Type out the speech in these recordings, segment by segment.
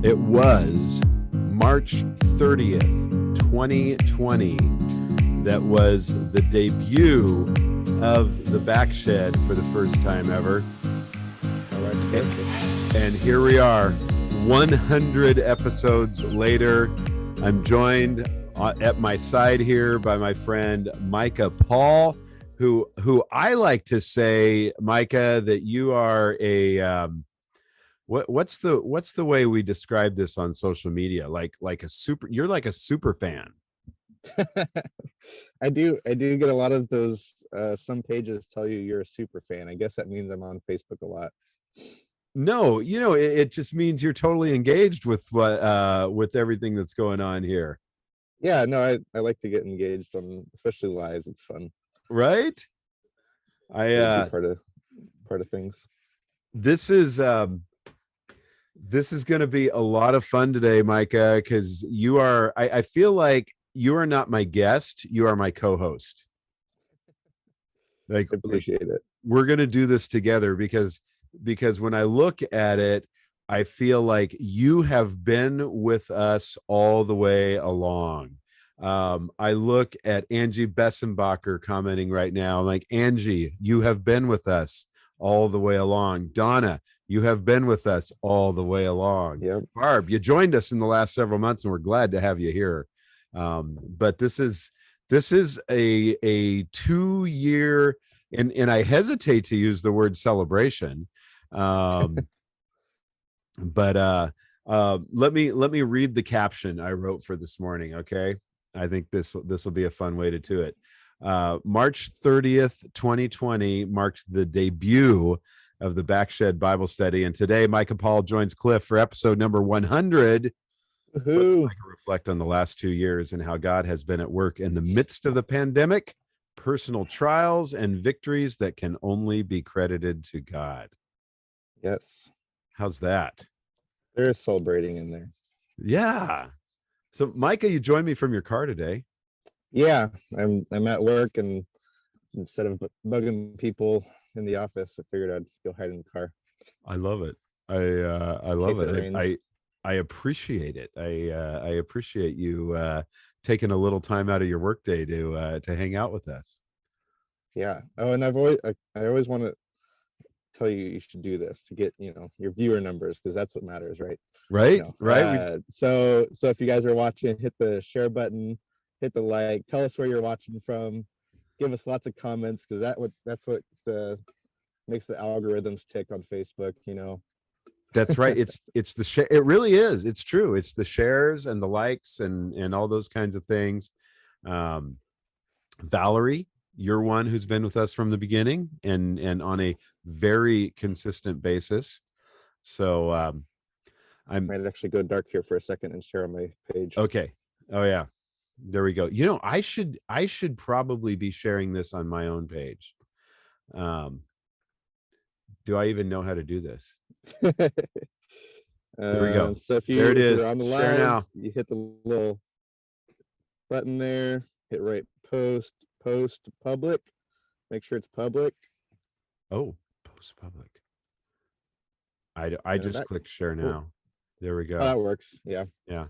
It was March 30th, 2020. That was the debut of the Backshed for the first time ever. And here we are, 100 episodes later. I'm joined at my side here by my friend Micah Paul, who I like to say, Micah, that you are a what's the way we describe this on social media? You're like a super fan. I do get a lot of those. Some pages tell you you're a super fan. I guess that means I'm on Facebook a lot. No, it just means you're totally engaged with with everything that's going on here. Yeah, no, I like to get engaged on, especially lives. It's fun, right? part of things. This is going to be a lot of fun today, Micah, because you are. I feel like you are not my guest; you are my co-host. I appreciate it. We're going to do this together because when I look at it, I feel like you have been with us all the way along. I look at Angie Bessenbacher commenting right now. I'm like, Angie, you have been with us all the way along. Donna, you have been with us all the way along. Yep. Barb, you joined us in the last several months, and we're glad to have you here. But this is a 2-year, and I hesitate to use the word celebration. But let me read the caption I wrote for this morning. Okay. I think this will be a fun way to do it. March 30th, 2020 marked the debut of the Backshed Bible Study. And today, Micah Paul joins Cliff for episode number 100. Let's reflect on the last 2 years and how God has been at work in the midst of the pandemic, personal trials, and victories that can only be credited to God. Yes. How's that? There is celebrating in there. Yeah. So, Micah, you joined me from your car today. Yeah, I'm at work, and instead of bugging people in the office, I figured I'd go hide in the car. I love it. I love it. I appreciate it. I appreciate you taking a little time out of your workday to hang out with us. Yeah. Oh, and I always want to tell you should do this to get your viewer numbers, because that's what matters, right? Right. So if you guys are watching, hit the share button, hit the like, tell us where you're watching from, give us lots of comments, because that's what makes the algorithms tick on Facebook. That's right. It's the share. It really is. It's true. It's the shares and the likes and all those kinds of things. Valerie, you're one who's been with us from the beginning and on a very consistent basis. So I might actually go dark here for a second and share on my page. Okay. Oh yeah. There we go. I should probably be sharing this on my own page. Do I even know how to do this? There we go. So if there it is. You're on the share live, now. You hit the little button there, hit right post public. Make sure it's public. Oh, post public. I just clicked share now. There we go. Oh, that works. Yeah. Yeah.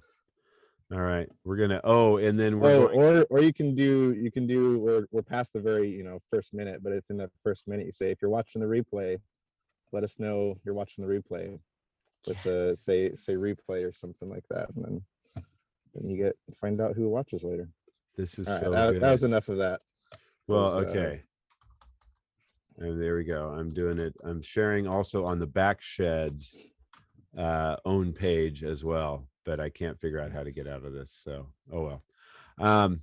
All right. We're gonna and then we're or you can do we're past the very first minute, but it's in the first minute you say, if you're watching the replay, let us know you're watching the replay with the say replay or something like that, and then you find out who watches later. This is right, so that was enough of that. Well, okay. And there we go. I'm doing it. I'm sharing also on the Backshed's own page as well, but I can't figure out how to get out of this. So, oh well.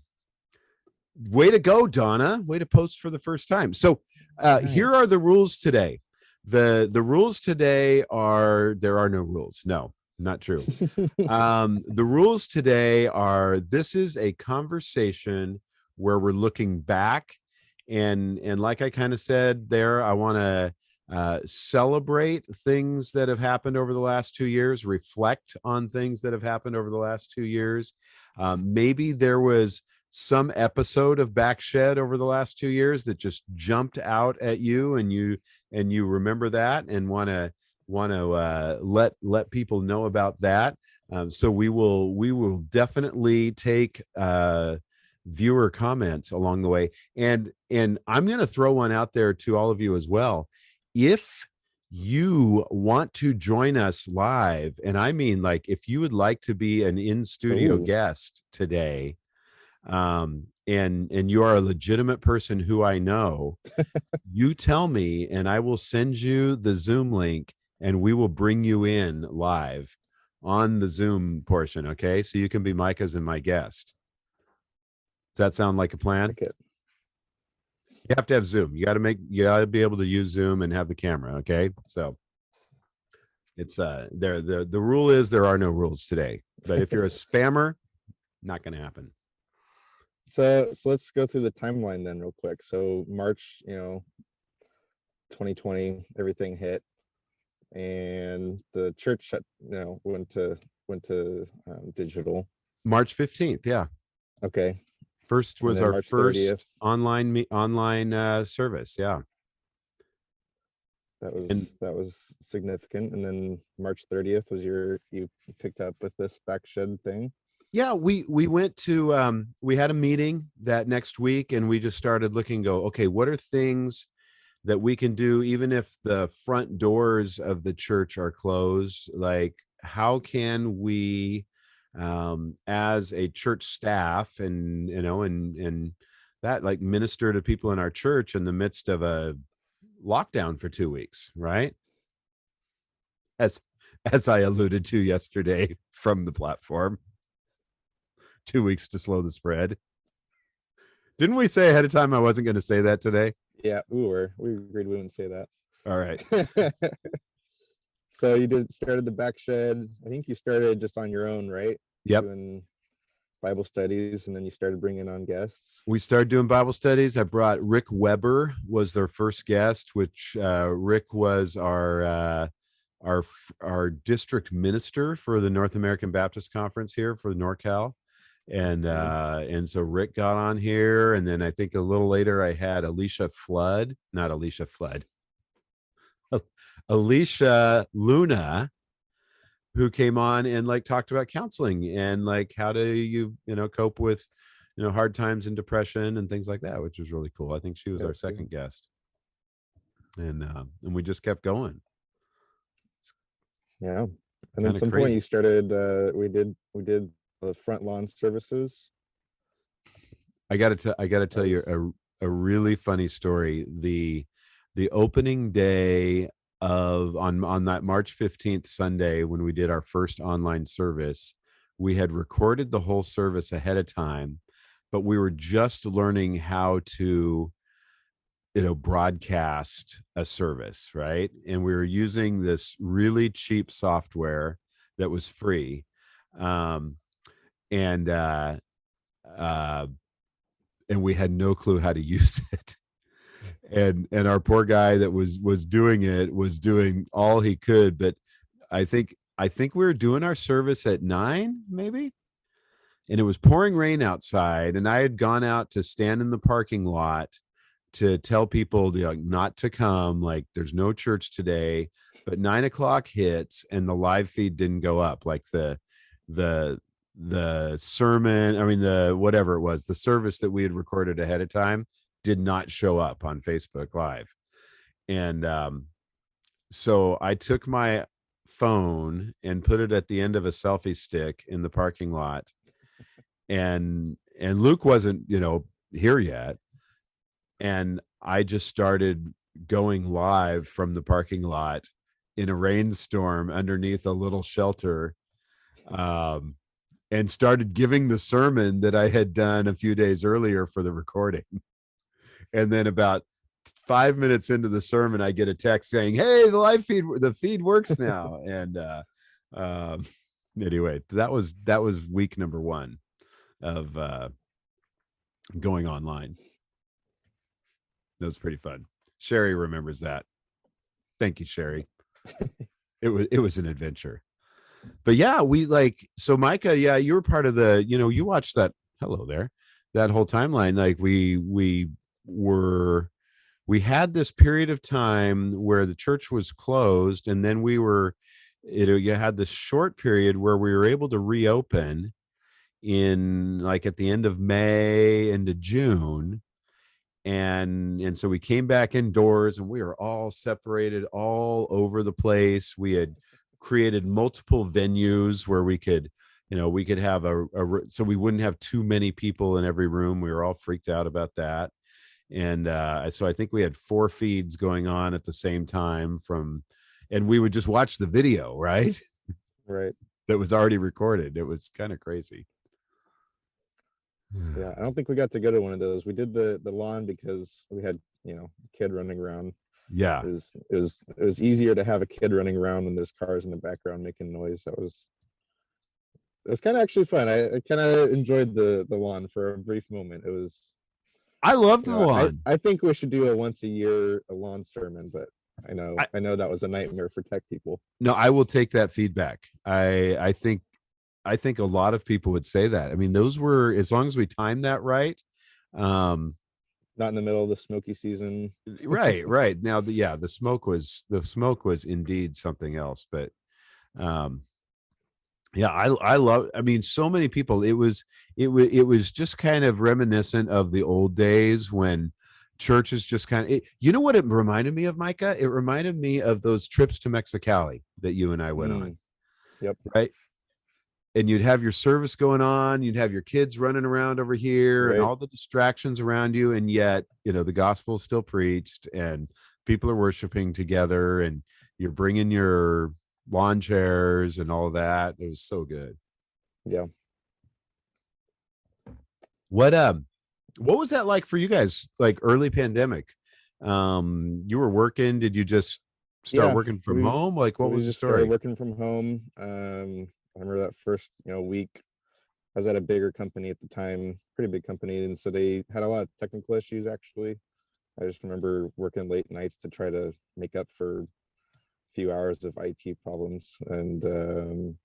Way to go, Donna. Way to post for the first time. So nice. Here are the rules today. The rules today are, there are no rules. No, not true. The rules today are, this is a conversation where we're looking back and like I kind of said there, I want to celebrate things that have happened over the last 2 years, reflect on things that have happened over the last 2 years. Maybe there was some episode of Backshed over the last 2 years that just jumped out at you and you remember that and want to want to let people know about that. So we will definitely take viewer comments along the way, and I'm going to throw one out there to all of you as well. If you want to join us live, and I mean, like, if you would like to be an in-studio guest today, and you are a legitimate person who I know, you tell me and I will send you the Zoom link and we will bring you in live on the Zoom portion. Okay, so you can be Micah's and my guest. Does that sound like a plan? Like it. You have to have Zoom. You got to be able to use Zoom and have the camera. Okay, so it's the rule is there are no rules today, but if you're a spammer, not going to happen. So let's go through the timeline then real quick. So March, 2020, everything hit, and the church shut, went to digital. March 15th, yeah. Okay. First was our March first 30th. online service, yeah. That was significant. And then March 30th was you picked up with this backshed thing. Yeah, we went to we had a meeting that next week, and we just started looking, okay, what are things that we can do even if the front doors of the church are closed? Like, how can we as a church staff and that, like, minister to people in our church in the midst of a lockdown for 2 weeks, right? As I alluded to yesterday from the platform, 2 weeks to slow the spread. Didn't we say ahead of time I wasn't going to say that today? Yeah, we agreed we wouldn't say that. All right. So you started the backshed. I think you started just on your own, right? Yep. Doing Bible studies, and then you started bringing on guests. We started doing Bible studies. I brought Rick Weber was their first guest, which Rick was our district minister for the North American Baptist Conference here for NorCal. And so Rick got on here, and then I think a little later I had Alicia Luna, who came on and, like, talked about counseling and, like, how do you cope with hard times and depression and things like that, which was really cool. I think she was our second guest, and we just kept going. Yeah, and then at some point you started. We did the front lawn services. I got to tell you a really funny story. The opening day on that March 15th Sunday, when we did our first online service, we had recorded the whole service ahead of time, but we were just learning how to broadcast a service, right? And we were using this really cheap software that was free. And we had no clue how to use it. And our poor guy that was doing it was doing all he could, but I think we were doing our service at 9 maybe, and it was pouring rain outside, and I had gone out to stand in the parking lot to tell people not to come, like, there's no church today. But 9 o'clock hits and the live feed didn't go up, like the sermon, whatever it was, the service that we had recorded ahead of time did not show up on Facebook Live. And so I took my phone and put it at the end of a selfie stick in the parking lot, and Luke wasn't here yet, and I just started going live from the parking lot in a rainstorm underneath a little shelter, and started giving the sermon that I had done a few days earlier for the recording. And then about 5 minutes into the sermon, I get a text saying, "Hey, the feed works now." And anyway, that was week number 1 of going online. That was pretty fun. Sherry remembers that. Thank you, Sherry. It was an adventure. But yeah, so Micah, yeah, you were part of you watched that. Hello there. That whole timeline. Like we we had this period of time where the church was closed, and then you had this short period where we were able to reopen in like at the end of May into June. And so we came back indoors, and we were all separated all over the place. We had created multiple venues where we could have so we wouldn't have too many people in every room. We were all freaked out about that. And so I think we had 4 feeds going on at the same time and we would just watch the video, right? Right. That was already recorded. It was kind of crazy. Yeah, I don't think we got to go to one of those. We did the lawn because we had, a kid running around. Yeah. It was easier to have a kid running around when there's cars in the background making noise. It was kind of actually fun. I kind of enjoyed the lawn for a brief moment. It was. I loved the lawn. I think we should do a once a year lawn sermon, but I know that was a nightmare for tech people. No, I will take that feedback. I think a lot of people would say that. I mean, those were, as long as we timed that right. Not in the middle of the smoky season. Right. Now, the smoke was indeed something else. But yeah, I love. I mean, so many people. It was just kind of reminiscent of the old days when churches just kind of. You know what it reminded me of, Micah? It reminded me of those trips to Mexicali that you and I went on. Yep. Right. And you'd have your service going on, you'd have your kids running around over here, right, and all the distractions around you. And yet, the gospel is still preached, and people are worshiping together, and you're bringing your lawn chairs and all that. It was so good. Yeah. What was that like for you guys? Like early pandemic, you were working. Did you just start working from home? Like, what was the story? Working from home. I remember that first, week. I was at a bigger company at the time, pretty big company, and so they had a lot of technical issues. Actually, I just remember working late nights to try to make up for a few hours of IT problems, and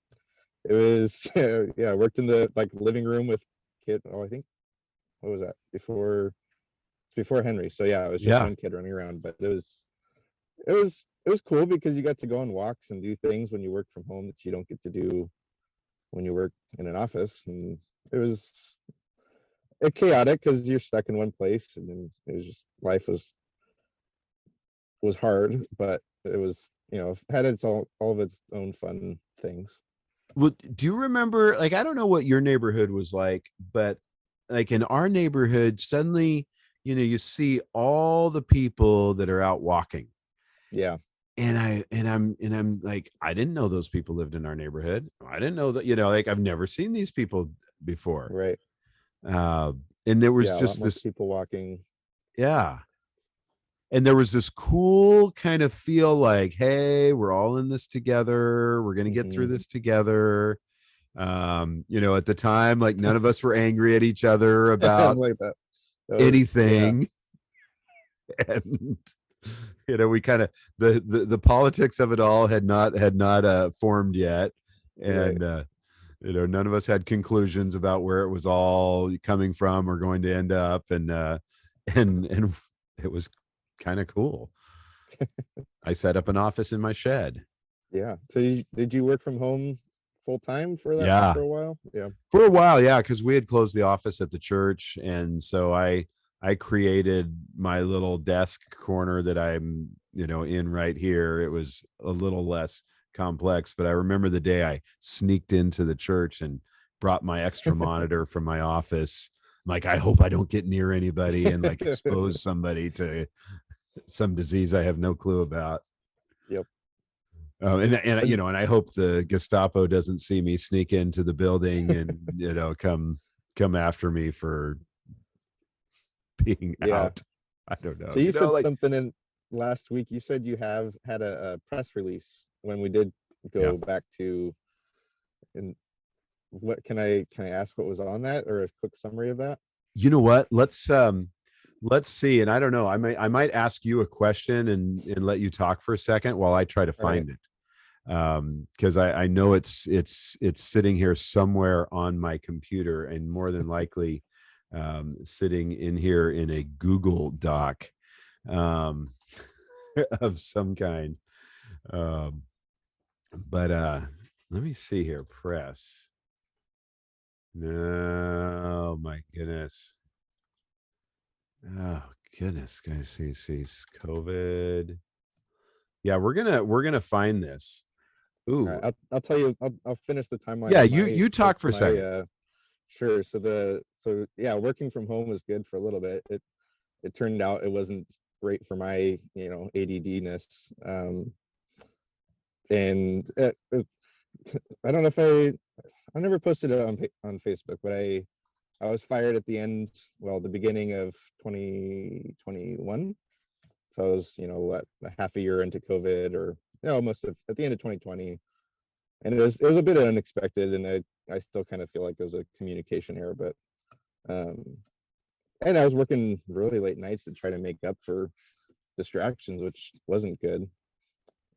it was yeah. I worked in the living room with kid. Oh, I think what was that before Henry? So yeah, it was just one kid running around, but it was cool because you got to go on walks and do things when you work from home that you don't get to do when you work in an office. And it was chaotic because you're stuck in one place, and then it was just, life was hard, but it was, had all of its own fun things. Well, do you remember, like, I don't know what your neighborhood was like, but like in our neighborhood, suddenly, you see all the people that are out walking. Yeah. And I'm like, I didn't know those people lived in our neighborhood. I didn't know that, like, I've never seen these people before. Right. And there was just this people walking. Yeah. And there was this cool kind of feel like, hey, we're all in this together. We're going to get through this together. At the time, like, none of us were angry at each other about like that anything. Yeah. And we kind of, the politics of it all had not formed yet. And right. None of us had conclusions about where it was all coming from or going to end up. And it was kind of cool. I set up an office in my shed. Yeah. So did you work from home full time for that for a while? Yeah. For a while, yeah, because we had closed the office at the church, and so I created my little desk corner that I'm, in right here. It was a little less complex, but I remember the day I sneaked into the church and brought my extra monitor from my office. I'm like, I hope I don't get near anybody and like expose somebody to some disease I have no clue about. Yep. And I hope the Gestapo doesn't see me sneak into the building and come after me for being out. I don't know. So you said something in last week. You said you have had a press release when we did go back to. And what can I ask what was on that, or a quick summary of that? You know what? Let's see. And I don't know. I might ask you a question and let you talk for a second while I try to find it. Because I know it's sitting here somewhere on my computer, and more than likely sitting in here in a Google Doc. um, of some kind. Um, but let me see here. Press. No, my goodness. Oh goodness, guys, see, COVID. Yeah, we're gonna find this. All right, Ooh, I'll tell you. I'll finish the timeline yeah. of You of talk for a my second. sure. So yeah, working from home was good for a little bit. It turned out it wasn't great for my ADD-ness. And I don't know if I never posted it on Facebook, but I was fired at the end, well, the beginning of 2021. So I was, what, a half a year into COVID, or almost at the end of 2020. And it was a bit unexpected, and I still kind of feel like it was a communication error, but um and I was working really late nights to try to make up for distractions, which wasn't good.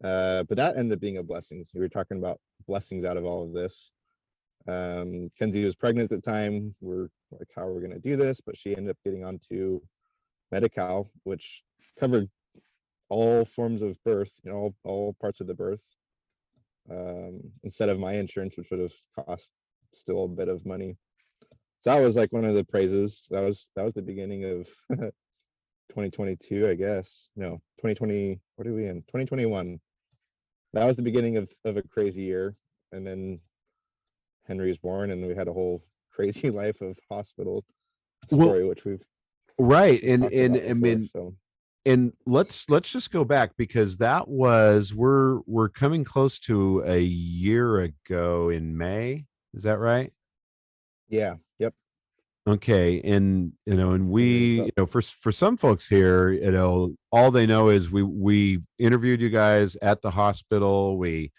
But that ended up being a blessing. We were talking about blessings out of all of this. Kenzie was pregnant at the time. We're like, how are we going to do this? But she ended up getting onto Medi-Cal, which covered all forms of birth, all parts of the birth, instead of my insurance, which would have cost still a bit of money. So that was like one of the praises. That was the beginning of 2022, I guess. No, 2020. What are we in? 2021. That was the beginning of a crazy year, and then Henry was born, and we had a whole crazy life of hospital Well, story, which we've right, and talked and about I before. mean, So and let's just go back, because that was we're coming close to a year ago in May. Is that right? yeah, yep. Okay, and and Henry was we, up. for some folks here, all they know is we interviewed you guys at the hospital. We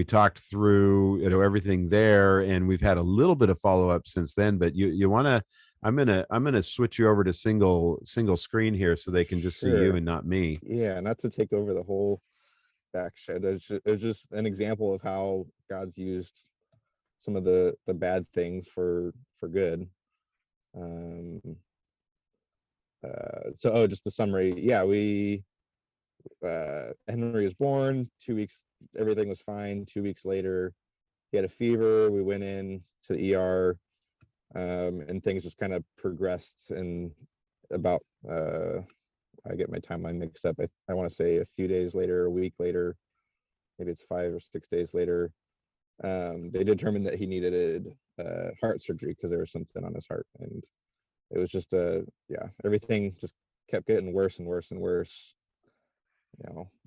talked through everything there, and we've had a little bit of follow up since then. But you want to, I'm gonna switch you over to single screen here so they can just see you Sure. and not me. Yeah, not to take over the whole back shed. It's just an example of how God's used some of the bad things for good. Um, just the summary. Yeah, we Henry was born. 2 weeks, everything was fine. 2 weeks later, he had a fever. We went in to the ER, and things just kind of progressed. And about I get my timeline mixed up. I want to say a few days later, a week later, maybe it's 5 or 6 days later. They determined that he needed heart surgery because there was something on his heart, and it was just yeah, everything just kept getting worse and worse and worse.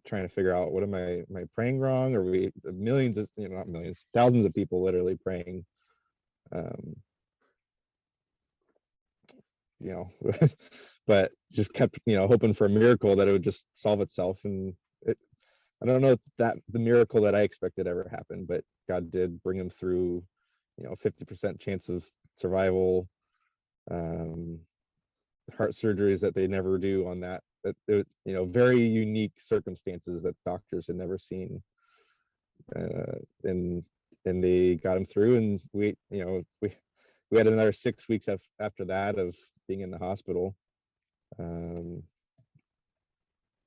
Trying to figure out, what am I praying wrong? Or we millions of, not millions, thousands of people literally praying, um, you know, but just kept, hoping for a miracle that it would just solve itself. And I don't know that the miracle that I expected ever happened, but God did bring him through, 50% chance of survival, um, heart surgeries that they never do on that. Very unique circumstances that doctors had never seen, uh, and they got him through. And we had another 6 weeks after that of being in the hospital. Um,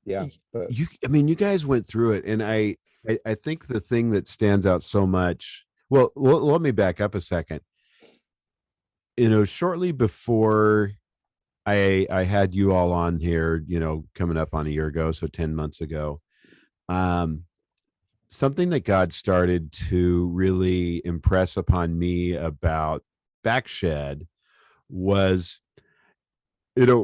yeah, but I mean, you guys went through it, and I think the thing that stands out so much. Well, let me back up a second. Shortly before I had you all on here, coming up on a year ago, so 10 months ago. Um, Something that God started to really impress upon me about Backshed was,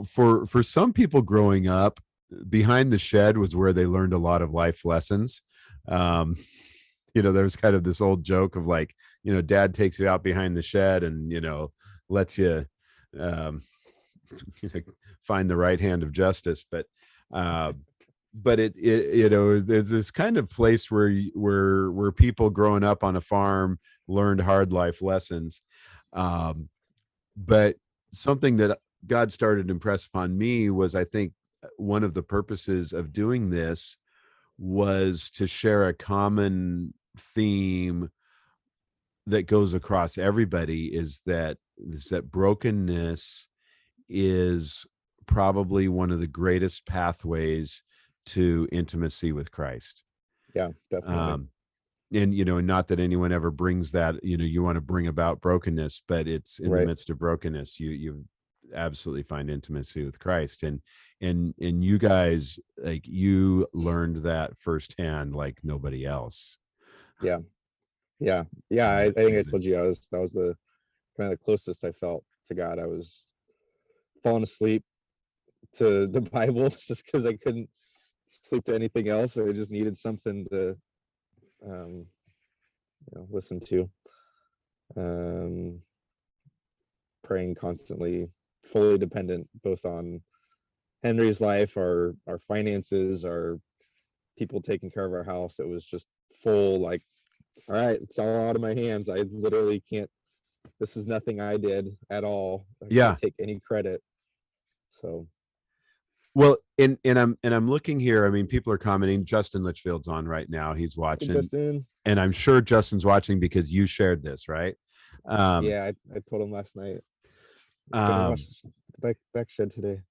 for some people growing up, behind the shed was where they learned a lot of life lessons. Um, there's kind of this old joke of like, dad takes you out behind the shed and, lets you, um, find the right hand of justice. Uh, but there's this kind of place where people growing up on a farm learned hard life lessons. But something that God started to impress upon me was, I think, one of the purposes of doing this was to share a common theme that goes across everybody, is that brokenness is probably one of the greatest pathways to intimacy with Christ. Yeah, definitely. And not that anyone ever brings that, you want to bring about brokenness, but it's in the Right. midst of brokenness, you absolutely find intimacy with Christ. And you guys, like, you learned that firsthand like nobody else. Yeah. Yeah. In I that think I season. told you that was the kind of the closest I felt to God. I was falling asleep to the Bible just because I couldn't sleep to anything else. I just needed something to um, listen to. Um, Praying constantly, fully dependent both on Henry's life, our finances, our people taking care of our house. It was just full, like, all right, it's all out of my hands. I literally can't. This is nothing I did at all. I Yeah. can't take any credit. So Well, and I'm looking here. I mean, people are commenting. Justin Litchfield's on right now. He's hey, watching, Justin. and I'm sure Justin's watching because you shared this, right? Yeah, I told him last night. Gonna Um, watch the back shed today.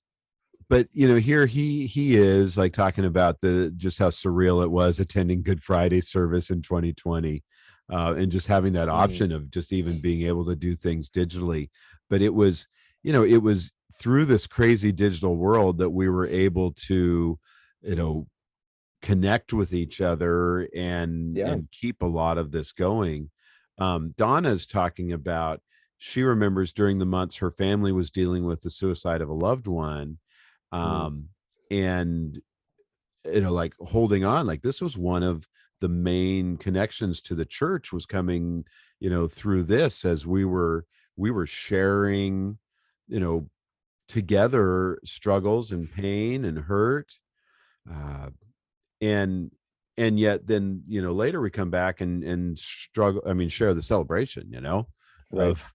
but here he is, like, talking about the just how surreal it was attending Good Friday service in 2020, and just having that option of just even being able to do things digitally. But it was through this crazy digital world that we were able to connect with each other and Yeah. keep a lot of this going. Donna's talking about, she remembers during the months her family was dealing with the suicide of a loved one, Mm. and like holding on, like this was one of the main connections to the church, was coming through this, as we were sharing together struggles and pain and hurt, uh, and yet then later we come back and struggle, I mean, share the celebration Right. of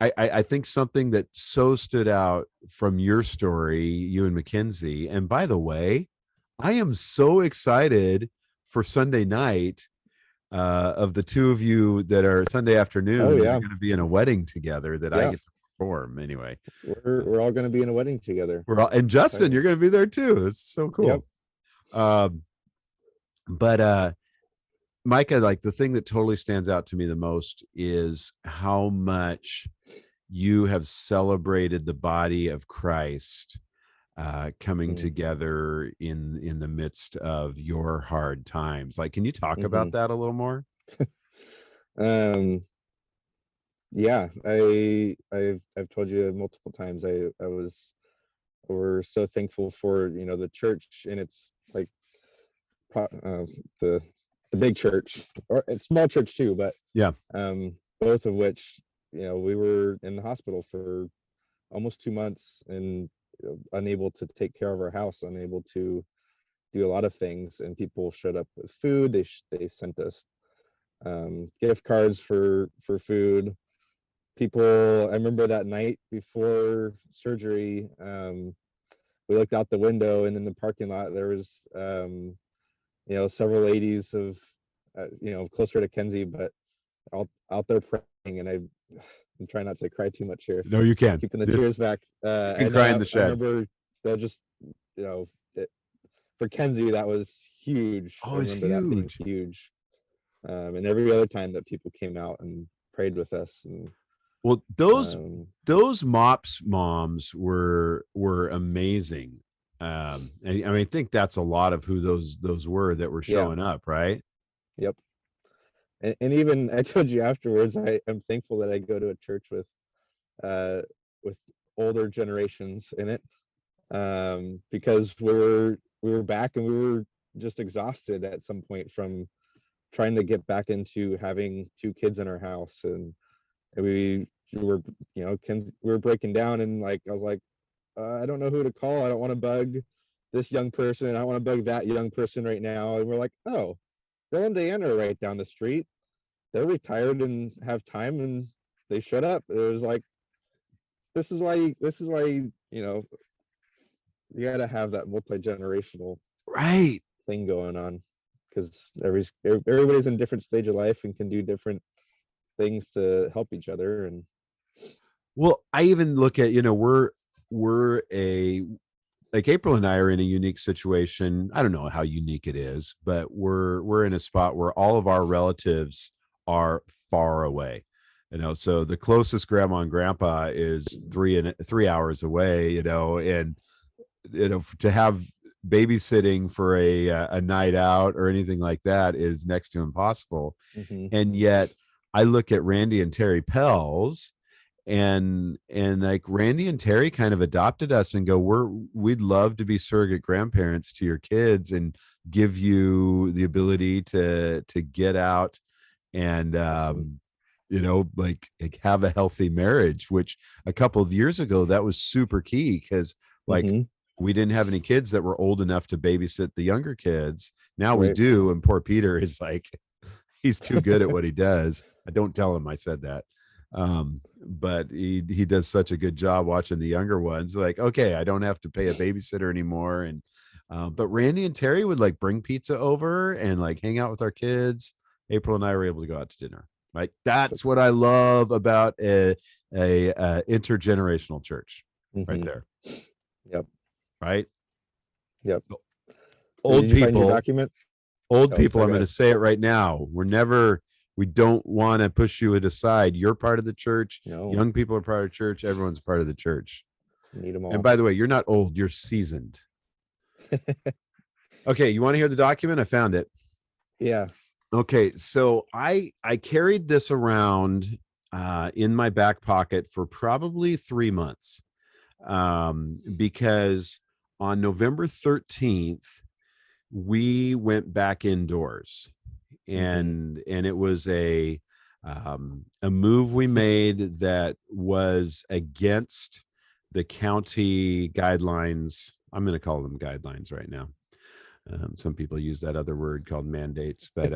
I think something that so stood out from your story, you and Mackenzie. And by the way, I am so excited for Sunday night, of the two of you that are Sunday Oh afternoon that are yeah. going to be in a wedding together that I Yeah. get to perform anyway. We're all gonna be in a wedding together. And Justin, Exciting. you're going to be there too. It's so Yep. cool. Um, but Micah, like, the thing that totally stands out to me the most is how much you have celebrated the body of Christ, coming Mm. together in the midst of your hard times. Like, can you talk Mm-hmm. about that a little more? Um yeah, I've told you multiple times. We're so thankful for the church, and it's like the big church, or it's small church too, but Yeah. both of which we were in the hospital for almost 2 months, and unable to take care of our house, unable to do a lot of things, and people showed up with food. They sent us gift cards for food. People, I remember that night before surgery, we looked out the window, and in the parking lot there was several ladies of closer to Kenzie, but out there praying. And I'm trying not to cry too much here, No, you can. keeping the tears back. You can And cry in the I shed. remember that just for Kenzie, that was huge. I Oh, it's remember that being huge. huge. And every other time that people came out and prayed with us. And Well, those um, those mops moms were amazing. I think that's a lot of who those were that were yeah, showing up, right? yep. And even I told you afterwards, I'm thankful that I go to a church uh, with older generations in it, because we were back, and we were just exhausted at some point from trying to get back into having two kids in our house. And we were we were breaking down, and like I was like, I don't know who to call. I don't want to bug this young person. I don't want to bug that young person right now. And we're like, oh, Bill and Diana are right down the street. They're retired and have time, and they showed up. It was like, this is why you got to have that multi-generational Right. thing going on, because everybody's in a different stage of life and can do different things to help each other. And Well, I even look at, like April and I are in a unique situation. I don't know how unique it is, but we're in a spot where all of our relatives are far away. So the closest grandma and grandpa is 3 hours away, and to have babysitting for a night out or anything like that is next to impossible. Mm-hmm. And yet I look at Randy and Terry Pells, and like Randy and Terry kind of adopted us and go, we'd love to be surrogate grandparents to your kids and give you the ability to get out and like have a healthy marriage, which a couple of years ago that was super key, because like we didn't have any kids that were old enough to babysit the younger kids. Now we do, and poor Peter is like, he's too good at what he does. I don't tell him I said that. But he does such a good job watching the younger ones. Like, okay, I don't have to pay a babysitter anymore. And but Randy and Terry would like bring pizza over and like hang out with our kids. April and I were able to go out to dinner. Like, that's what I love about a intergenerational church, right there. Yep. Right. Yep. So, old people. Document. Old people. I'm going to say it right now. We don't want to push you aside. You're part of the church. No. Young people are part of the church. Everyone's part of the church. Need them all. And by the way, you're not old. You're seasoned. Okay. You want to hear the document? I found it. Yeah. Okay. So I carried this around in my back pocket for probably 3 months because on November 13th, we went back indoors. And it was a move we made that was against the county guidelines. I'm going to call them guidelines right now. Some people use that other word called mandates, but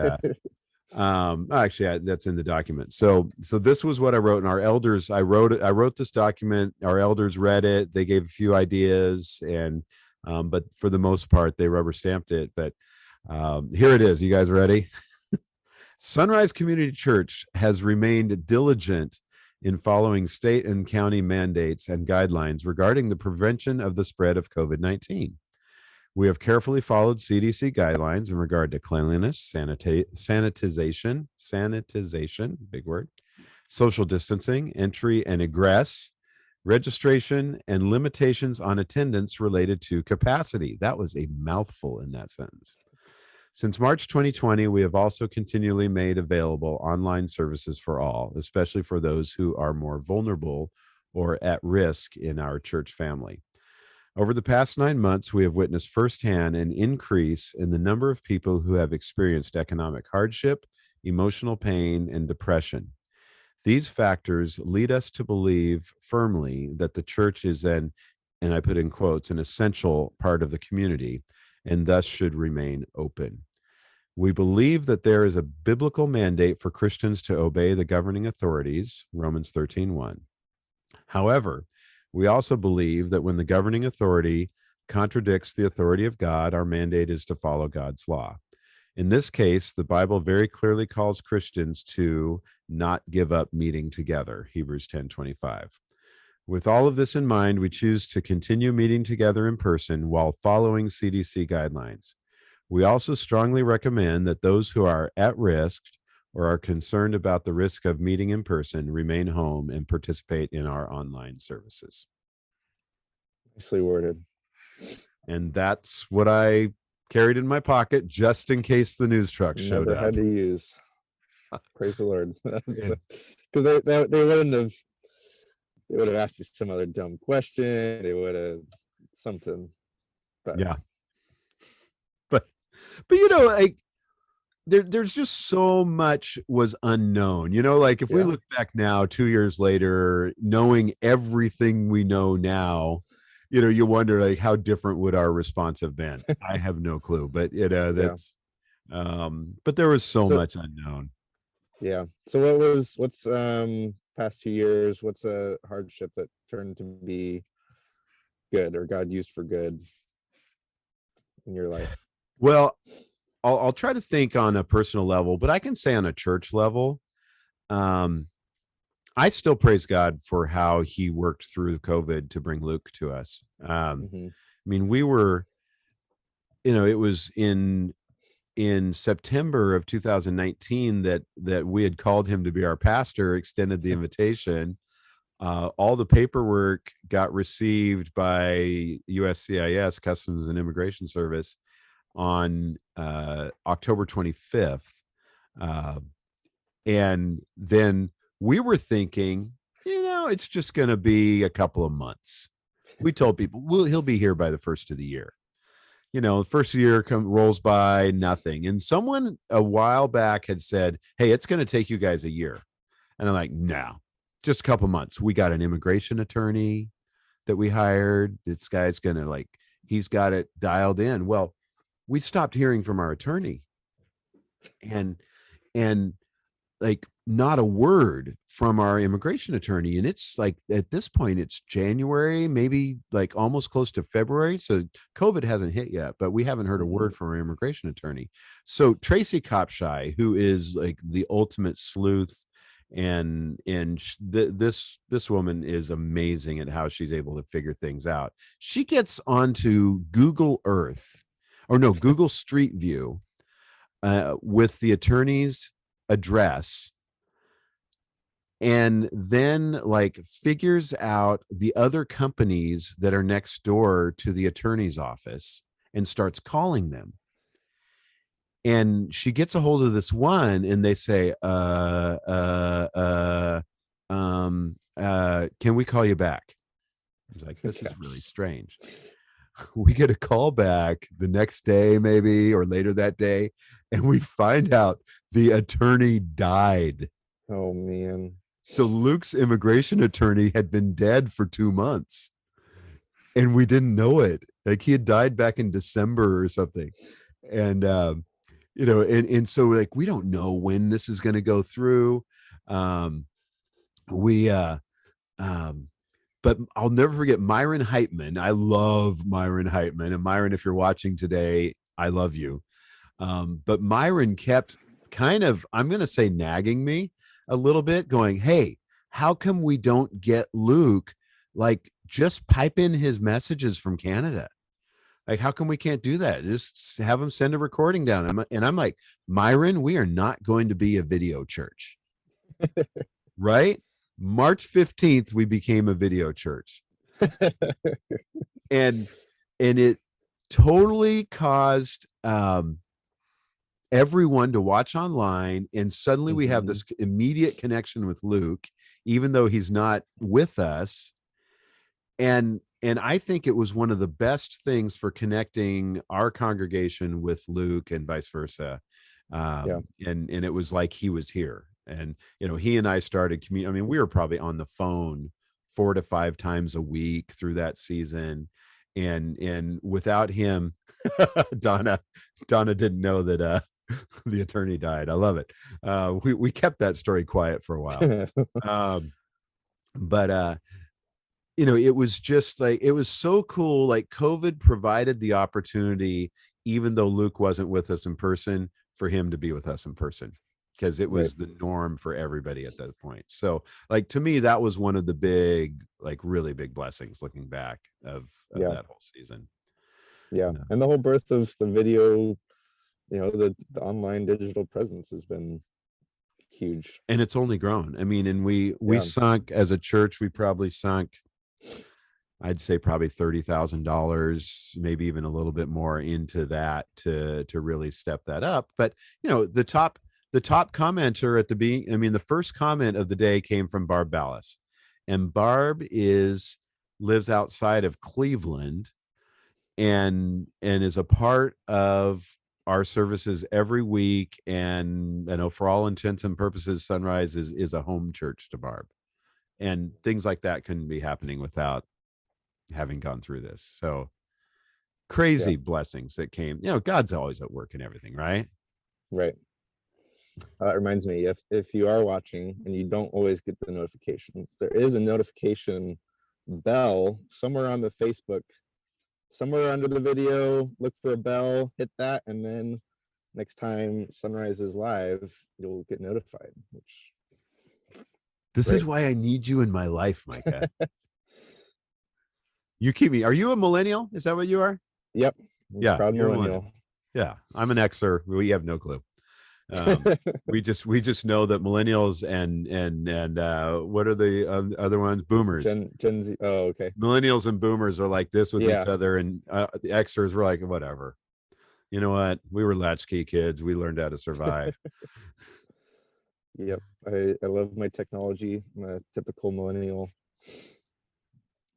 actually that's in the document. So this was what I wrote, and our elders, I wrote this document. Our elders read it. They gave a few ideas, and but for the most part, they rubber stamped it. But here it is. You guys ready? Sunrise Community Church has remained diligent in following state and county mandates and guidelines regarding the prevention of the spread of COVID-19. We have carefully followed CDC guidelines in regard to cleanliness, sanitization, big word, social distancing, entry and egress, registration, and limitations on attendance related to capacity. That was a mouthful in that sentence. Since March 2020, we have also continually made available online services for all, especially for those who are more vulnerable or at risk in our church family. Over the past 9 months, we have witnessed firsthand an increase in the number of people who have experienced economic hardship, emotional pain, and depression. These factors lead us to believe firmly that the church is and I put in quotes, an essential part of the community, and thus should remain open. We believe that there is a biblical mandate for Christians to obey the governing authorities, Romans 13:1. However, we also believe that when the governing authority contradicts the authority of God, our mandate is to follow God's law. In this case, the Bible very clearly calls Christians to not give up meeting together, Hebrews 10:25. With all of this in mind, we choose to continue meeting together in person while following CDC guidelines. We also strongly recommend that those who are at risk or are concerned about the risk of meeting in person remain home and participate in our online services. Nicely worded. And that's what I carried in my pocket just in case the news truck showed up. Never had to use. Praise the Lord. Because they wouldn't have. They would have asked you some other dumb question. They would have something. But. Yeah. But like there's just so much was unknown, like if we look back now 2 years later, knowing everything we know now, you wonder like how different would our response have been. I have no clue, but that's but there was so much unknown. Yeah. So what's past 2 years, what's a hardship that turned to be good or God used for good in your life? Well, I'll try to think on a personal level, but I can say on a church level, I still praise God for how he worked through COVID to bring Luke to us. Hmm. I mean, we were, it was in September of 2019 that we had called him to be our pastor, extended the invitation. All the paperwork got received by USCIS, Customs and Immigration Service, on October 25th. And then we were thinking, it's just going to be a couple of months. We told people, he'll be here by the first of the year. The first year rolls by, nothing. And someone a while back had said, hey, it's going to take you guys a year. And I'm like, no, just a couple months. We got an immigration attorney that we hired. This guy's going to he's got it dialed in. Well, we stopped hearing from our attorney and not a word from our immigration attorney. And it's at this point, it's January, maybe almost close to February. So COVID hasn't hit yet, but we haven't heard a word from our immigration attorney. So Tracy Kopshai, who is the ultimate sleuth, and this woman is amazing at how she's able to figure things out. She gets onto Google Earth, or no, Google Street View, with the attorney's address, and then figures out the other companies that are next door to the attorney's office and starts calling them. And she gets a hold of this one, and they say, can we call you back? I was like, this is really strange. We get a call back the next day, maybe, or later that day, and we find out the attorney died. Oh, man. So Luke's immigration attorney had been dead for 2 months, and we didn't know it. He had died back in December or something. And, and so we don't know when this is going to go through. But I'll never forget Myron Heitman. I love Myron Heitman. And Myron, if you're watching today, I love you. But Myron kept I'm going to say nagging me a little bit, going, hey, how come we don't get Luke, just pipe in his messages from Canada? How come we can't do that? Just have him send a recording down. And I'm like, Myron, we are not going to be a video church. Right? March 15th, we became a video church. and it totally caused everyone to watch online. And suddenly we have this immediate connection with Luke, even though he's not with us. And I think it was one of the best things for connecting our congregation with Luke and vice versa. And it was like he was here. And, he and I started we were probably on the phone 4 to 5 times a week through that season. And without him, Donna didn't know that the attorney died. I love it. We kept that story quiet for a while. But it was just it was so cool. COVID provided the opportunity, even though Luke wasn't with us in person, for him to be with us in person, because it was the norm for everybody at that point. So to me, that was one of the big, really big blessings looking back of that whole season. Yeah. And the whole birth of the video, the online digital presence has been huge. And it's only grown. And we sunk, as a church, we probably sunk, I'd say probably $30,000, maybe even a little bit more into that to really step that up. But the top commenter at the beginning, the first comment of the day came from Barb Ballas, and Barb lives outside of Cleveland, and is a part of our services every week. And for all intents and purposes, Sunrise is a home church to Barb, and things like that couldn't be happening without having gone through this. So crazy blessings that came. God's always at work in everything, right? Right. That reminds me, if you are watching and you don't always get the notifications, there is a notification bell somewhere on the Facebook, somewhere under the video. Look for a bell, hit that, and then next time Sunrise is live, you'll get notified. This Right. is why I need you in my life, Micah. You keep me. Are you a millennial? Is that what you are? Yep. Yeah, Proud you're a millennial. millennial. Yeah, I'm an Xer. We have no clue. We just know that millennials and what are the other ones? Boomers. Gen Z. Oh, okay. Millennials and boomers are like this with each Yeah. other, and the Xers were like, whatever. You know what? We were latchkey kids. We learned how to survive. Yep. I love my technology. I'm a typical millennial.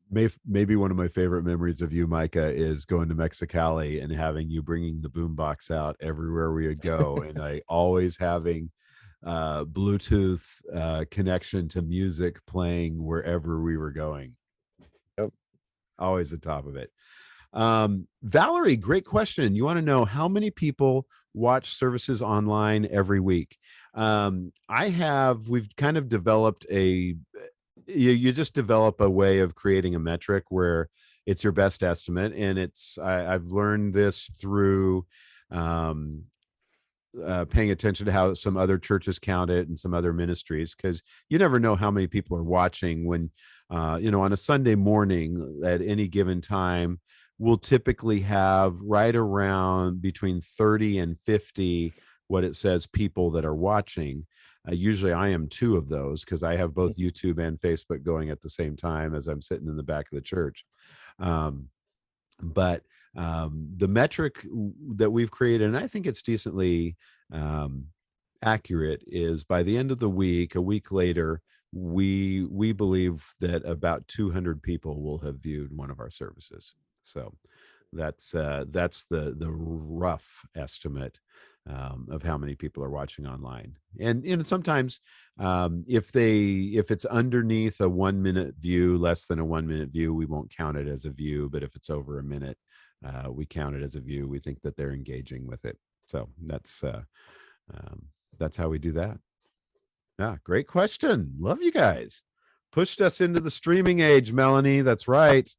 Maybe one of my favorite memories of you, Micah, is going to Mexicali and having you bringing the boombox out everywhere we would go, and I always having Bluetooth connection to music playing wherever we were going. Yep. Always the top of it. Valerie, great question. You want to know how many people watch services online every week? We've kind of developed you just develop a way of creating a metric where it's your best estimate. And I've learned this through paying attention to how some other churches count it and some other ministries, because you never know how many people are watching when, on a Sunday morning at any given time, we'll typically have right around between 30 and 50, what it says, people that are watching. Usually I am two of those because I have both YouTube and Facebook going at the same time as I'm sitting in the back of the church. But the metric that we've created, and I think it's decently accurate, is by the end of the week, a week later, we believe that about 200 people will have viewed one of our services. So that's the rough estimate of how many people are watching online. And sometimes if it's underneath a 1 minute view, less than a 1 minute view, we won't count it as a view. But if it's over a minute, we count it as a view. We think that they're engaging with it. So that's how we do that. Yeah, great question. Love you guys. Pushed us into the streaming age, Melanie. That's right.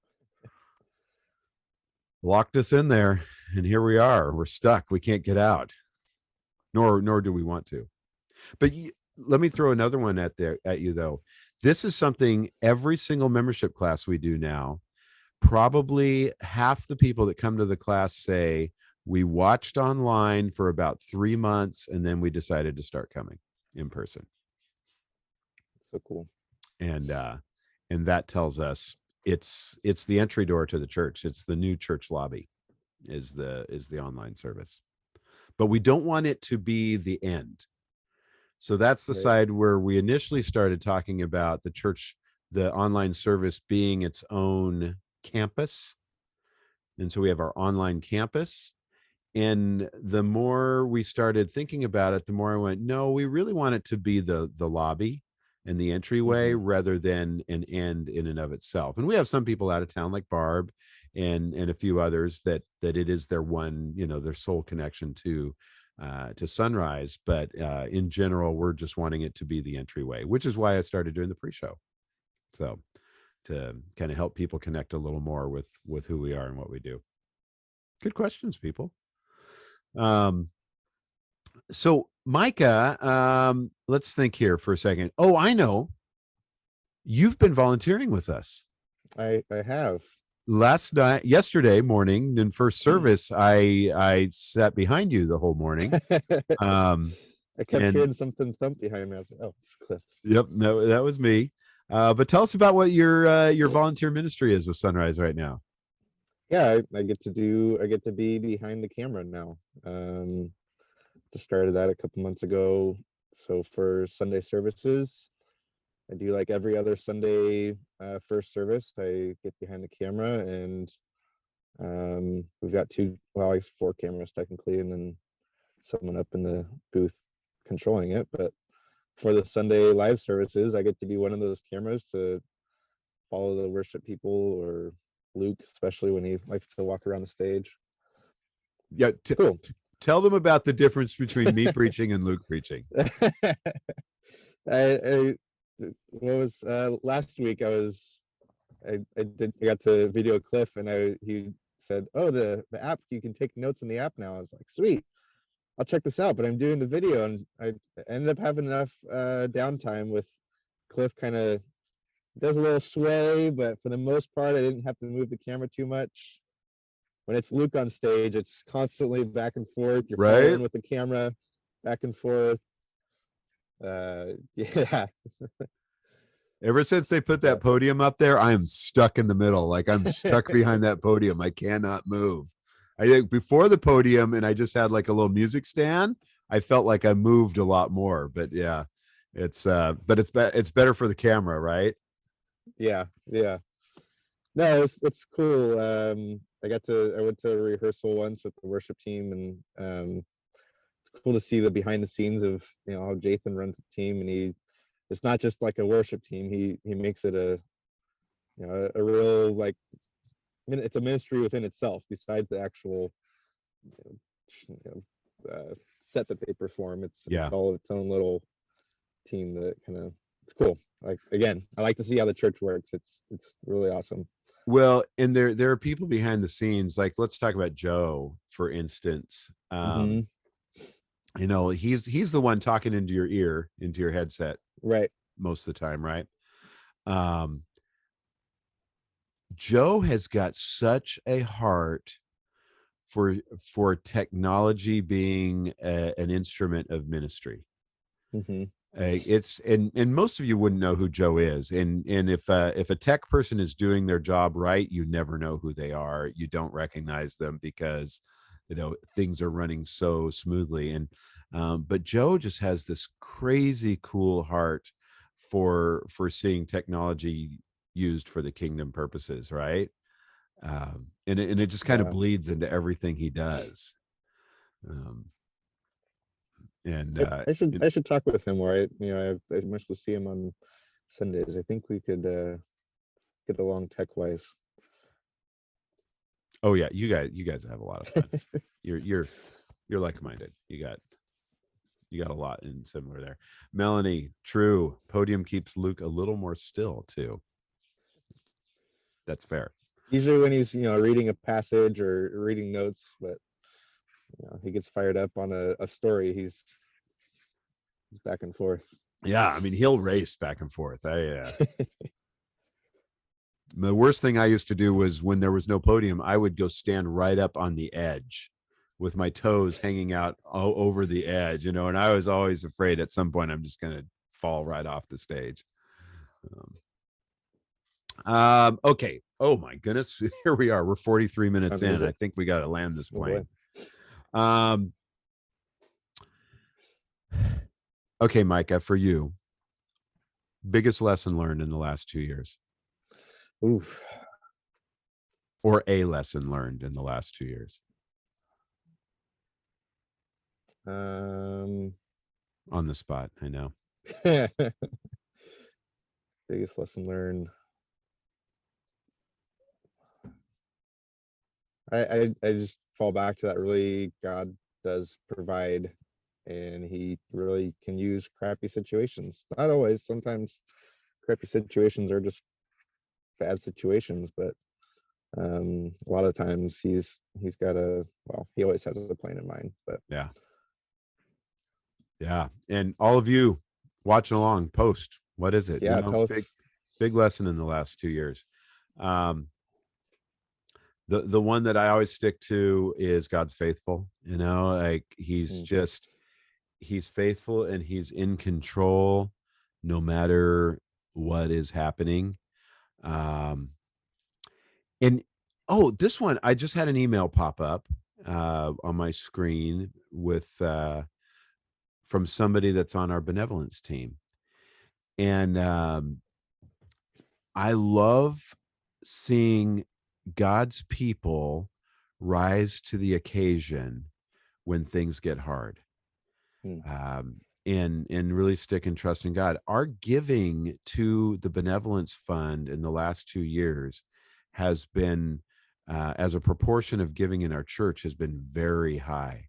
Locked us in there, and here we are. We're stuck. We can't get out. Nor do we want to. But let me throw another one at you, though. This is something every single membership class we do now, probably half the people that come to the class say, we watched online for about 3 months, and then we decided to start coming in person. So cool. And that tells us it's the entry door to the church. It's the new church lobby is the online service. But we don't want it to be the end. So that's the side where we initially started talking about the online service being its own campus. And so we have our online campus. And the more we started thinking about it, the more I went, no, we really want it to be the lobby and the entryway rather than an end in and of itself. And we have some people out of town like Barb and a few others that it is their one, their sole connection to Sunrise. But in general, we're just wanting it to be the entryway, which is why I started doing the pre-show. So to kind of help people connect a little more with who we are and what we do. Good questions, people. So Micah, let's think here for a second. Oh, I know. You've been volunteering with us. I have. Yesterday morning in first service, I sat behind you the whole morning. I kept hearing something thump behind me. I was like, oh, it's Cliff. Yep, no, that was me. But tell us about what your volunteer ministry is with Sunrise right now. Yeah, I get to be behind the camera now. Just started that a couple months ago. So for Sunday services, I do like every other Sunday first service. I get behind the camera, and we've got I guess 4 cameras technically, and then someone up in the booth controlling it. But for the Sunday live services, I get to be one of those cameras to follow the worship people, or Luke, especially when he likes to walk around the stage. Yeah, cool. Tell them about the difference between me preaching and Luke preaching. Last week I got to video Cliff, and he said, oh, the app, you can take notes in the app now. I was like, sweet, I'll check this out. But I'm doing the video, and I ended up having enough downtime with Cliff kind of does a little sway, but for the most part, I didn't have to move the camera too much. When it's Luke on stage, it's constantly back and forth. You're Right. following with the camera back and forth. Yeah. Ever since they put that podium up there, I am stuck in the middle. Like I'm stuck behind that podium. I cannot move. I think before the podium and I just had like a little music stand, I felt like I moved a lot more. But yeah, but it's better for the camera, right? Yeah. No, it's cool. I went to a rehearsal once with the worship team, and it's cool to see the behind the scenes of how Jathan runs the team, and it's not just like a worship team. He makes it a a real like it's a ministry within itself. Besides the actual you set that they perform, it's all its own little team that kind of it's cool. Like again, I like to see how the church works. It's really awesome. Well, and there are people behind the scenes. Like let's talk about Joe, for instance. He's the one talking into your ear, into your headset, right? Most of the time, right? Joe has got such a heart for technology being an instrument of ministry. It's and most of you wouldn't know who Joe is, and if a tech person is doing their job right, you never know who they are. You don't recognize them because things are running so smoothly. And but Joe just has this crazy cool heart for seeing technology used for the kingdom purposes, right? And it just kind of bleeds into everything he does. I should talk with him more. I mostly see him on Sundays. I think we could get along tech wise. Oh yeah, you guys have a lot of fun. you're like-minded. You got a lot in similar there. Melanie, true. Podium keeps Luke a little more still too. That's fair. Usually when he's reading a passage or reading notes, but he gets fired up on a story. He's back and forth. Yeah, I mean he'll race back and forth. The worst thing I used to do was when there was no podium, I would go stand right up on the edge with my toes hanging out over the edge, and I was always afraid at some point I'm just going to fall right off the stage. Okay. Oh my goodness. Here we are. We're 43 minutes in. I think we got to land this plane. Okay, Micah, for you, biggest lesson learned in the last 2 years. Oof. Or a lesson learned in the last 2 years. On the spot, I know. Biggest lesson learned. I just fall back to that. Really, God does provide, and he really can use crappy situations. Not always. Sometimes crappy situations are just bad situations, but a lot of times he's got he always has a plan in mind. But yeah. And all of you watching along, post, what is it? Tell us. Big lesson in the last 2 years. The one that I always stick to is God's faithful. Like he's faithful and he's in control no matter what is happening. And this one, I just had an email pop up on my screen with from somebody that's on our benevolence team. And I love seeing God's people rise to the occasion when things get hard. And really stick and trust in God. Our giving to the benevolence fund in the last 2 years has been, as a proportion of giving in our church, has been very high.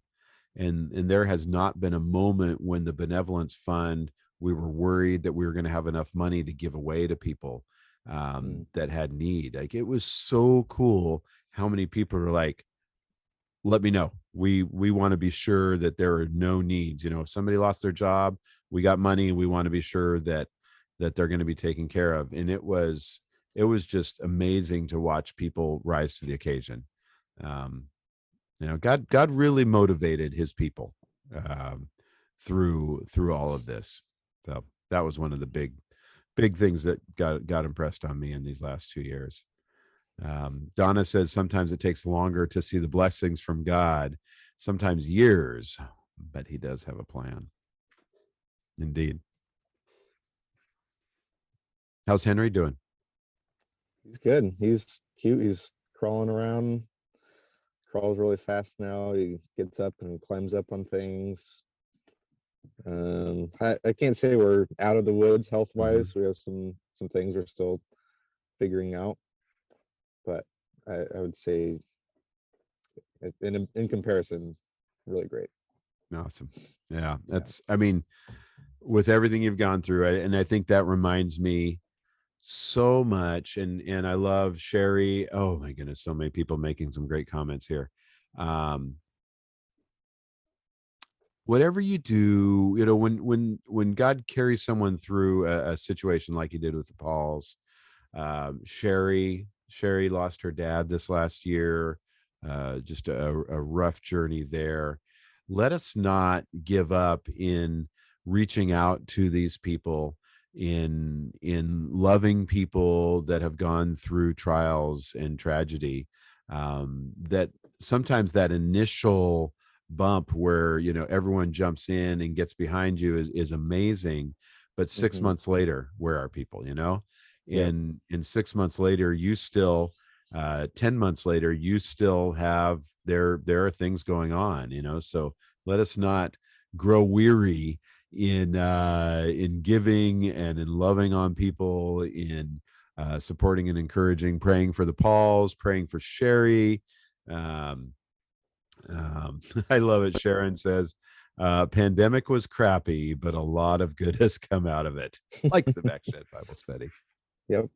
And there has not been a moment when the benevolence fund, we were worried that we were going to have enough money to give away to people that had need. Like, it was so cool how many people are like, let me know. We want to be sure that there are no needs. If somebody lost their job, we got money. We want to be sure that, that they're going to be taken care of. And it was just amazing to watch people rise to the occasion. God really motivated his people through all of this. So that was one of the big things that got impressed on me in these last 2 years. Donna says sometimes it takes longer to see the blessings from God, sometimes years, but he does have a plan. Indeed. How's Henry doing? He's good. He's cute. He's crawling around, crawls really fast now. He gets up and climbs up on things. I can't say we're out of the woods health wise. We have some things we're still figuring out, but I would say in comparison, really great. Awesome. Yeah, that's, I mean, with everything you've gone through, and I think that reminds me so much, and I love Sherry. Oh my goodness, so many people making some great comments here. Whatever you do, when God carries someone through a situation like he did with the Pauls, Sherry lost her dad this last year, just a rough journey there. Let us not give up in reaching out to these people, in loving people that have gone through trials and tragedy. That sometimes that initial bump where everyone jumps in and gets behind you is amazing, but 6 months later, where are people? In 6 months later, you still 10 months later, you still have there are things going on, so let us not grow weary in giving and in loving on people, in supporting and encouraging, praying for the Pauls, praying for Sherry. I love it. Sharon says, pandemic was crappy, but a lot of good has come out of it. Like the Backshed Bible Study. Yep.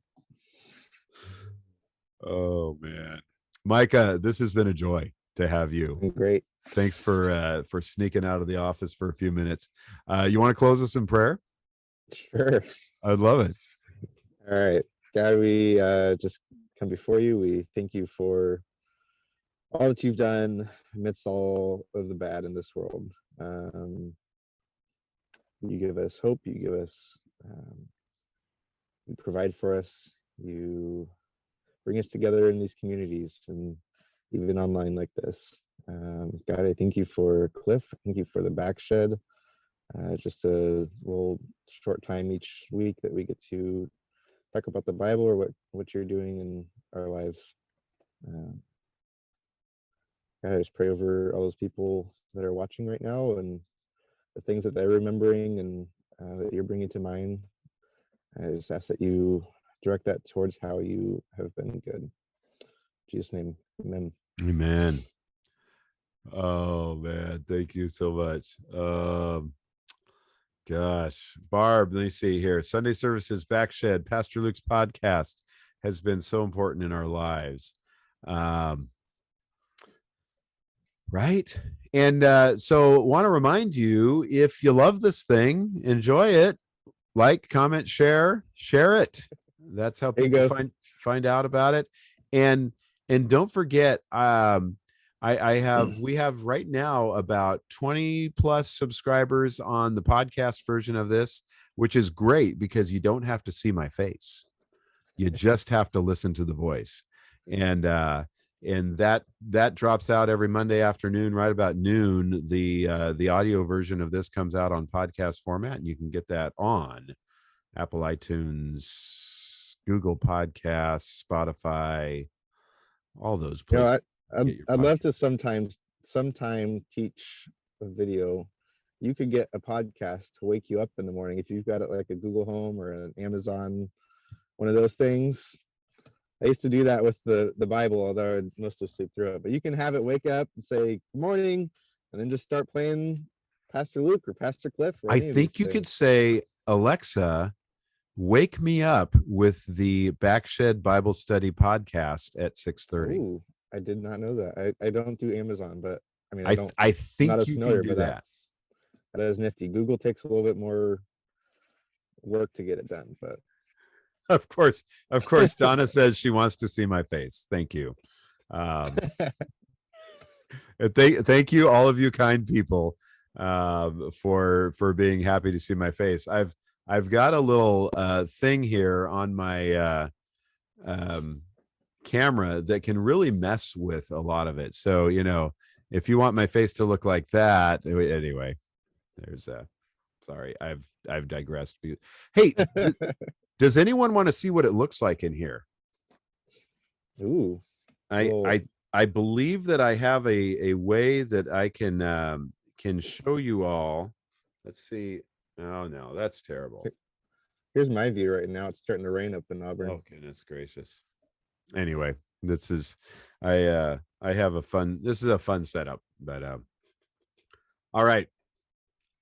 Oh man, Micah, this has been a joy to have you. Great. Thanks for sneaking out of the office for a few minutes. You want to close us in prayer? Sure. I'd love it. All right, God, we just come before you. We thank you for all that you've done amidst all of the bad in this world. You give us hope. You give us, you provide for us. You bring us together in these communities and even online like this. God, I thank you for Cliff. Thank you for the Backshed. Just a little short time each week that we get to talk about the Bible or what you're doing in our lives. God, I just pray over all those people that are watching right now and the things that they're remembering and that you're bringing to mind. I just ask that you direct that towards how you have been good. In Jesus' name, amen. Amen. Oh man, thank you so much. Gosh, Barb, let me see here. Sunday services, Backshed, Pastor Luke's podcast has been so important in our lives. Right. And so want to remind you, if you love this thing, enjoy it, like, comment, share it. That's how people find out about it. And don't forget, we have right now about 20 plus subscribers on the podcast version of this, which is great because you don't have to see my face. You just have to listen to the voice. And that drops out every Monday afternoon, right about noon. The audio version of this comes out on podcast format, and you can get that on Apple iTunes, Google Podcasts, Spotify, all those places. I'd love to sometime teach a video. You could get a podcast to wake you up in the morning if you've got it like a Google Home or an Amazon, one of those things. I used to do that with the Bible, although I'd mostly sleep through it. But you can have it wake up and say good morning, and then just start playing Pastor Luke or Pastor Cliff. Or I think you could say, Alexa, wake me up with the Backshed Bible Study podcast at 6:30. Ooh, I did not know that. I don't do Amazon, but I mean, I think you can do that. That is nifty. Google takes a little bit more work to get it done. But Of course, Donna says she wants to see my face. Thank you. Thank you, all of you kind people, for being happy to see my face. I've got a little thing here on my camera that can really mess with a lot of it. So, if you want my face to look like that, anyway, there's sorry, I've digressed. Hey, does anyone want to see what it looks like in here? Ooh. I believe that I have a way that I can show you all. Let's see. Oh no, that's terrible. Here's my view right now. It's starting to rain up in Auburn. Oh goodness gracious. Anyway, this is I have this is a fun setup, but all right.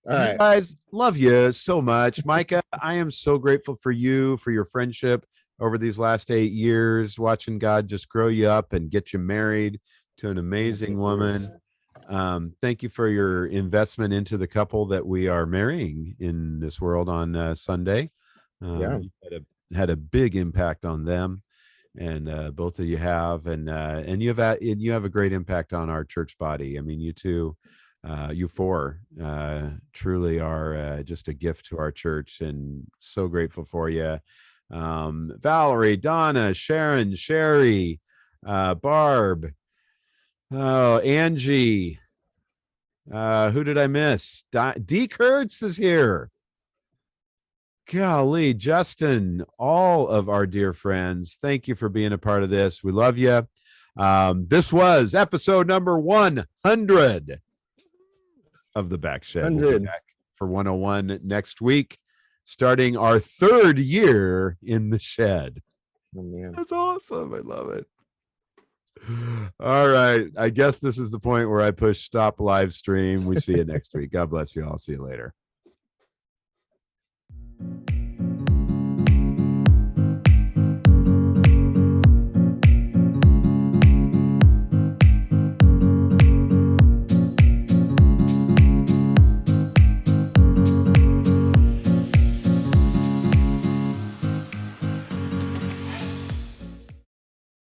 All right. You guys, love you so much. Micah, I am so grateful for you, for your friendship over these last 8 years, watching God just grow you up and get you married to an amazing woman. Thank you for your investment into the couple that we are marrying in this world on Sunday. You had a big impact on them, and both of you have, and you have a great impact on our church body. I mean, you two, you four, truly are just a gift to our church, and so grateful for you. Valerie, Donna, Sharon, Sherry, Barb, Angie, who did I miss? D. Kurtz is here. Golly, Justin, all of our dear friends, thank you for being a part of this. We love you. This was episode number 100 of the Back Shed. We'll be back for 101 next week, starting our 3rd year in the shed. Oh man, that's awesome. I love it. All right, I guess this is the point where I push stop live stream. We see you next week. God bless you all. See you later.